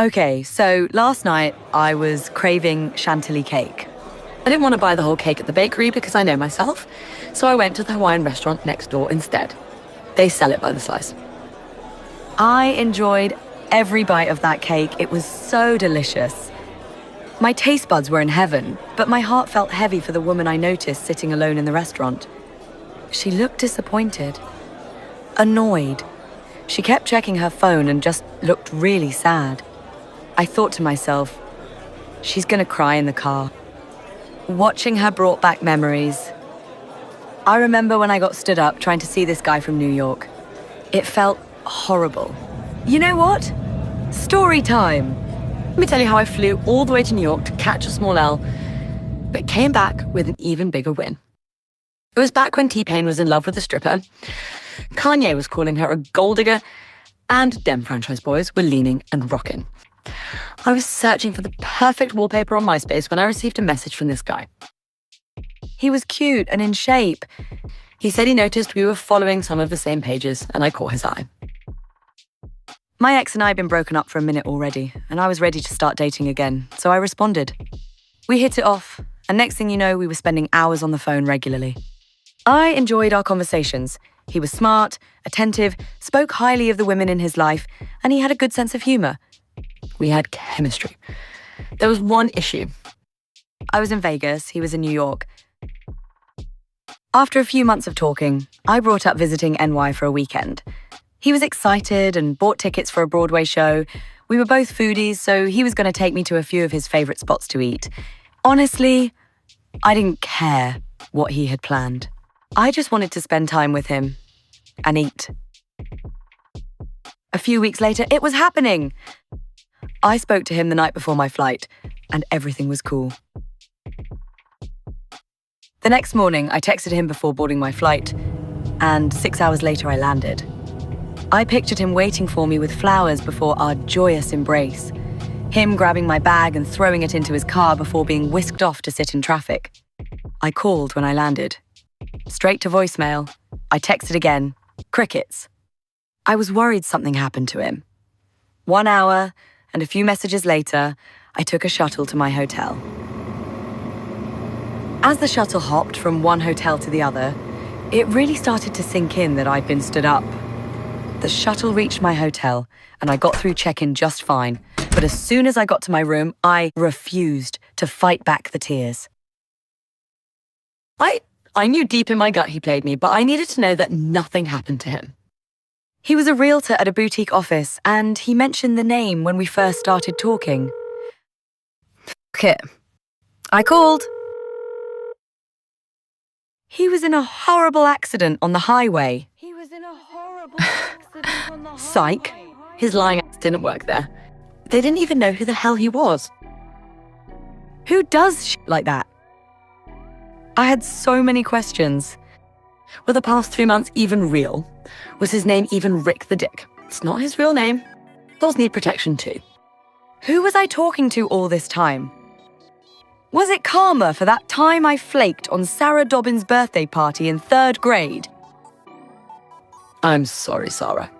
Okay, so last night I was craving Chantilly cake. I didn't want to buy the whole cake at the bakery because I know myself, so I went to the Hawaiian restaurant next door instead. They sell it by the slice. I enjoyed every bite of that cake. It was so delicious. My taste buds were in heaven, but my heart felt heavy for the woman I noticed sitting alone in the restaurant. She looked disappointed, annoyed. She kept checking her phone and just looked really sad. I thought to myself, she's gonna cry in the car. Watching her brought back memories. I remember when I got stood up trying to see this guy from New York. It felt horrible. You know what? Story time. Let me tell you how I flew all the way to New York to catch a small L, but came back with an even bigger win. It was back when T-Pain was in love with a stripper, Kanye was calling her a gold digger, and Dem franchise boys were leaning and rocking. I was searching for the perfect wallpaper on MySpace when I received a message from this guy. He was cute and in shape. He said he noticed we were following some of the same pages, and I caught his eye. My ex and I had been broken up for a minute already, and I was ready to start dating again, so I responded. We hit it off, and next thing you know, we were spending hours on the phone regularly. I enjoyed our conversations. He was smart, attentive, spoke highly of the women in his life, and he had a good sense of humor. We had chemistry. There was one issue. I was in Vegas, he was in New York. After a few months of talking, I brought up visiting NY for a weekend. He was excited and bought tickets for a Broadway show. We were both foodies, so he was going to take me to a few of his favorite spots to eat. Honestly, I didn't care what he had planned. I just wanted to spend time with him and eat. A few weeks later, it was happening. I spoke to him the night before my flight, and everything was cool. The next morning, I texted him before boarding my flight, and 6 hours later I landed. I pictured him waiting for me with flowers before our joyous embrace, him grabbing my bag and throwing it into his car before being whisked off to sit in traffic. I called when I landed. Straight to voicemail. I texted again. Crickets. I was worried something happened to him. 1 hour, and a few messages later, I took a shuttle to my hotel. As the shuttle hopped from one hotel to the other, it really started to sink in that I'd been stood up. The shuttle reached my hotel, and I got through check-in just fine, but as soon as I got to my room, I refused to fight back the tears. I knew deep in my gut he played me, but I needed to know that nothing happened to him. He was a realtor at a boutique office, and he mentioned the name when we first started talking. F*** it. I called. He was in a horrible accident on the highway. Psych. His lying ass didn't work there. They didn't even know who the hell he was. Who does shit like that? I had so many questions. Were the past 3 months even real? Was his name even Rick the Dick? It's not his real name. Those need protection too. Who was I talking to all this time? Was it karma for that time I flaked on Sarah Dobbins' birthday party in 3rd grade? I'm sorry, Sarah.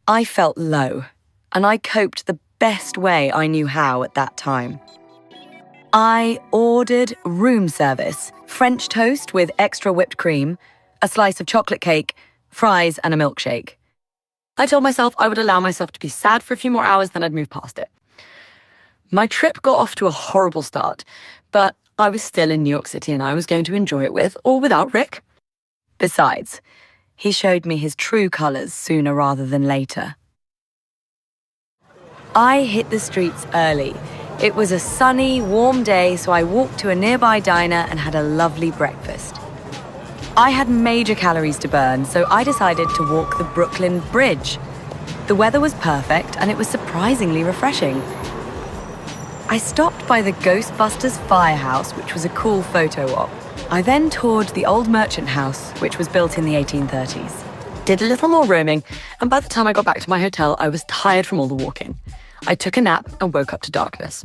I felt low, and I coped the best way I knew how at that time. I ordered room service, French toast with extra whipped cream, a slice of chocolate cake, fries, and a milkshake. I told myself I would allow myself to be sad for a few more hours, then I'd move past it. My trip got off to a horrible start, but I was still in New York City and I was going to enjoy it with or without Rick. Besides, he showed me his true colors sooner rather than later. I hit the streets early. It was a sunny, warm day, so I walked to a nearby diner and had a lovely breakfast. I had major calories to burn, so I decided to walk the Brooklyn Bridge. The weather was perfect and it was surprisingly refreshing. I stopped by the Ghostbusters Firehouse, which was a cool photo op. I then toured the old merchant house, which was built in the 1830s. Did a little more roaming, and by the time I got back to my hotel, I was tired from all the walking. I took a nap and woke up to darkness.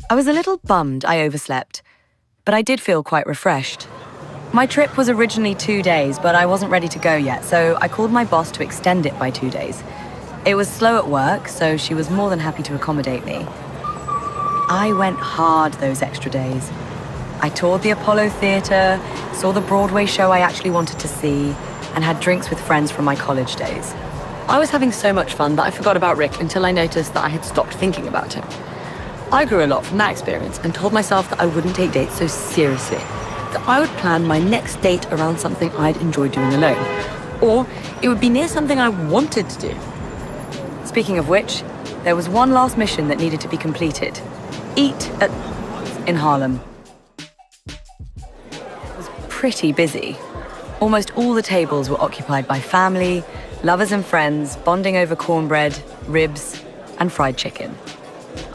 I was a little bummed I overslept, but I did feel quite refreshed. My trip was originally 2 days, but I wasn't ready to go yet, so I called my boss to extend it by 2 days. It was slow at work, so she was more than happy to accommodate me. I went hard those extra days. I toured the Apollo Theatre, saw the Broadway show I actually wanted to see, and had drinks with friends from my college days. I was having so much fun that I forgot about Rick until I noticed that I had stopped thinking about him. I grew a lot from that experience and told myself that I wouldn't take dates so seriously, that I would plan my next date around something I'd enjoy doing alone, or it would be near something I wanted to do. Speaking of which, there was one last mission that needed to be completed. Eat at in Harlem. It was pretty busy. Almost all the tables were occupied by family, lovers and friends, bonding over cornbread, ribs, and fried chicken.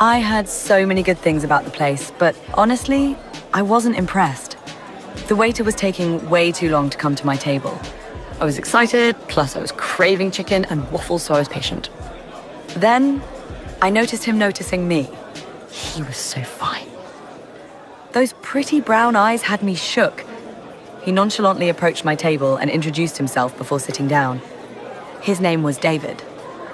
I heard so many good things about the place, but honestly, I wasn't impressed. The waiter was taking way too long to come to my table. I was excited, plus I was craving chicken and waffles, so I was patient. Then, I noticed him noticing me. He was so fine. Those pretty brown eyes had me shook. He nonchalantly approached my table and introduced himself before sitting down. His name was David.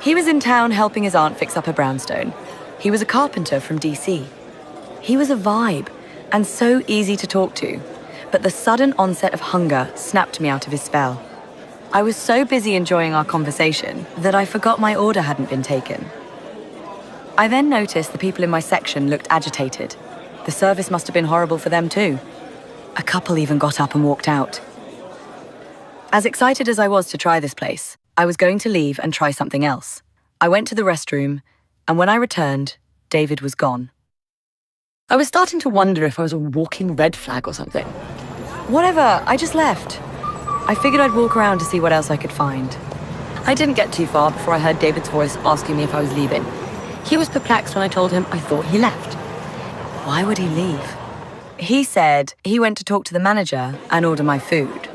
He was in town helping his aunt fix up a brownstone. He was a carpenter from DC. He was a vibe and so easy to talk to, but the sudden onset of hunger snapped me out of his spell. I was so busy enjoying our conversation that I forgot my order hadn't been taken. I then noticed the people in my section looked agitated. The service must have been horrible for them too. A couple even got up and walked out. As excited as I was to try this place, I was going to leave and try something else. I went to the restroom, and when I returned, David was gone. I was starting to wonder if I was a walking red flag or something. Whatever, I just left. I figured I'd walk around to see what else I could find. I didn't get too far before I heard David's voice asking me if I was leaving. He was perplexed when I told him I thought he left. Why would he leave? He said he went to talk to the manager and order my food.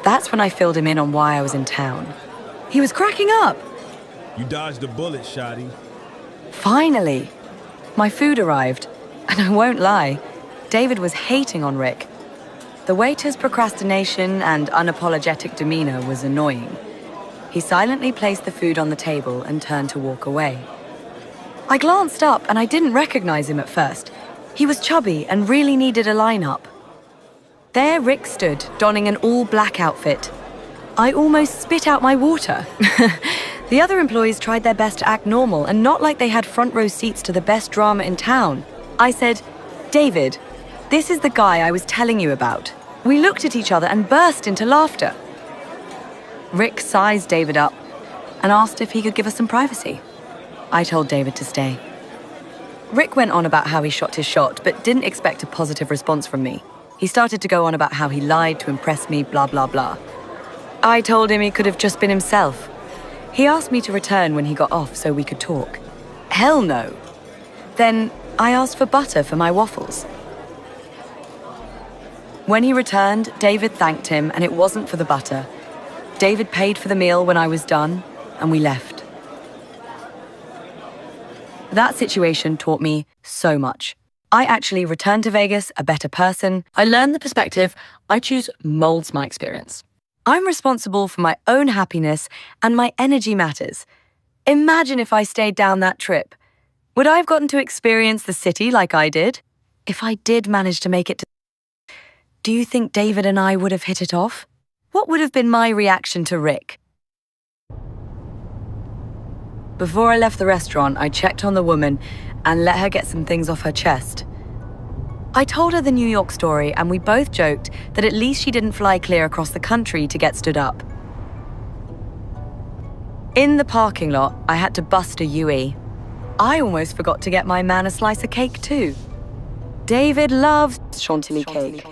That's when I filled him in on why I was in town. He was cracking up. You dodged a bullet, Shotty. Finally, my food arrived, and I won't lie, David was hating on Rick. The waiter's procrastination and unapologetic demeanor was annoying. He silently placed the food on the table and turned to walk away. I glanced up and I didn't recognize him at first. He was chubby and really needed a line-up. There Rick stood, donning an all-black outfit. I almost spit out my water. The other employees tried their best to act normal and not like they had front-row seats to the best drama in town. I said, "David, this is the guy I was telling you about." We looked at each other and burst into laughter. Rick sized David up and asked if he could give us some privacy. I told David to stay. Rick went on about how he shot his shot, but didn't expect a positive response from me. He started to go on about how he lied to impress me, blah, blah, blah. I told him he could have just been himself. He asked me to return when he got off so we could talk. Hell no. Then I asked for butter for my waffles. When he returned, David thanked him, and it wasn't for the butter. David paid for the meal when I was done, and we left. That situation taught me so much. I actually returned to Vegas a better person. I learned the perspective I choose molds my experience. I'm responsible for my own happiness, and my energy matters. Imagine if I stayed down that trip. Would I have gotten to experience the city like I did? If I did manage to make it to... Do you think David and I would have hit it off? What would have been my reaction to Rick? Before I left the restaurant, I checked on the woman and let her get some things off her chest. I told her the New York story, and we both joked that at least she didn't fly clear across the country to get stood up. In the parking lot, I had to bust a UE. I almost forgot to get my man a slice of cake too. David loves Chantilly cake.